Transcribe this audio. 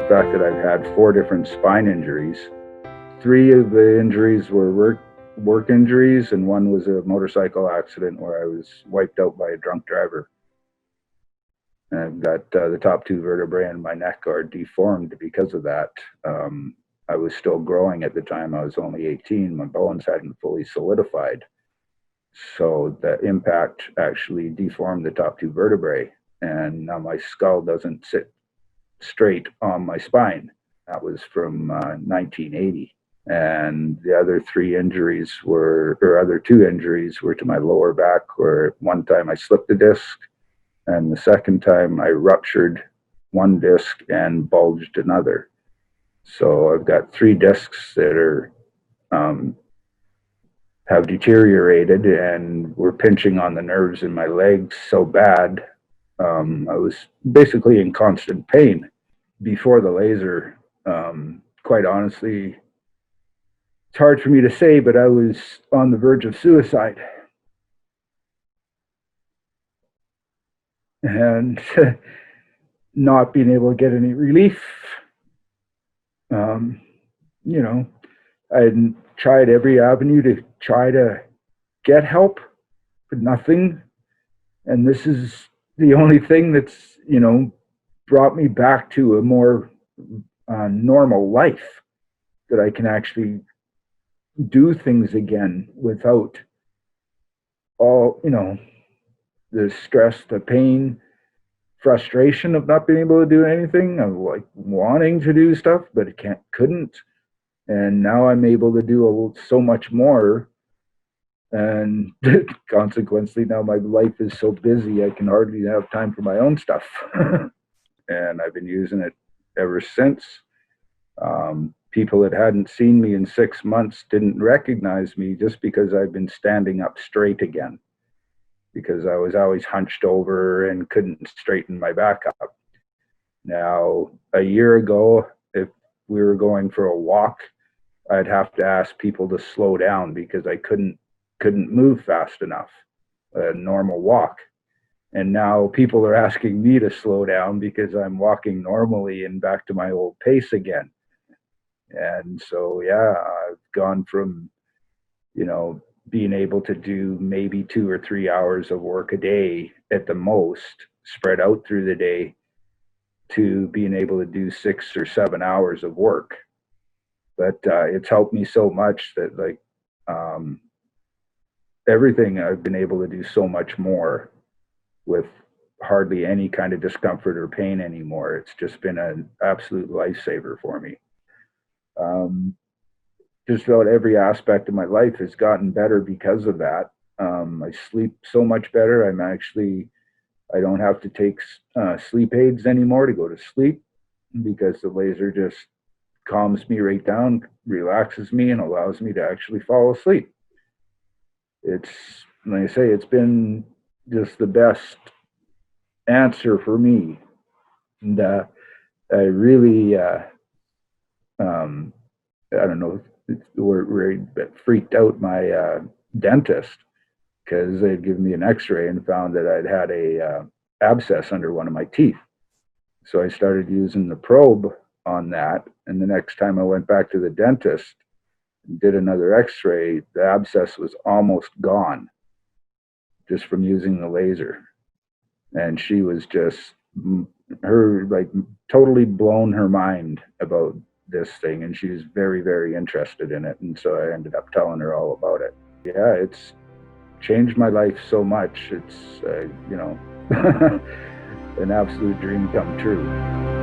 fact that I've had 4 different spine injuries. 3 of the injuries were work injuries, and 1 was a motorcycle accident where I was wiped out by a drunk driver. And I've got the top 2 vertebrae in my neck are deformed because of that. I was still growing at the time. I was only 18. My bones hadn't fully solidified. So the impact actually deformed the top 2 vertebrae. And now my skull doesn't sit straight on my spine. That was from 1980. And the other 2 injuries were to my lower back, where one time I slipped a disc, and the second time I ruptured 1 disc and bulged another. So I've got 3 discs that are have deteriorated and were pinching on the nerves in my legs so bad. I was basically in constant pain before the laser. Quite honestly, it's hard for me to say, but I was on the verge of suicide. And not being able to get any relief. You know, I had tried every avenue to try to get help, but nothing. And this is the only thing that's, brought me back to a more normal life, that I can actually do things again without all, the stress, the pain, frustration of not being able to do anything, of like wanting to do stuff, but couldn't. And now I'm able to do so much more. And consequently, now my life is so busy, I can hardly have time for my own stuff. And I've been using it ever since. People that hadn't seen me in 6 months didn't recognize me just because I've been standing up straight again, because I was always hunched over and couldn't straighten my back up. Now, a year ago, if we were going for a walk, I'd have to ask people to slow down because I couldn't move fast enough, a normal walk. And now people are asking me to slow down because I'm walking normally and back to my old pace again. And so, yeah, I've gone from, being able to do maybe 2 or 3 hours of work a day at the most, spread out through the day, to being able to do 6 or 7 hours of work. But it's helped me so much that, everything, I've been able to do so much more with hardly any kind of discomfort or pain anymore. It's just been an absolute lifesaver for me. Just about every aspect of my life has gotten better because of that. I sleep so much better. I don't have to take sleep aids anymore to go to sleep, because the laser just calms me right down, relaxes me, and allows me to actually fall asleep. It's, like I say, it's been just the best answer for me. And I really, I don't know, we're freaked out my dentist, because they'd given me an x-ray and found that I'd had a abscess under one of my teeth. So I started using the probe on that, and the next time I went back to the dentist and did another x-ray, the abscess was almost gone just from using the laser. And she was just, totally blown her mind about this thing, and she was very, very interested in it. And so I ended up telling her all about it. Yeah, it's changed my life so much. It's, an absolute dream come true.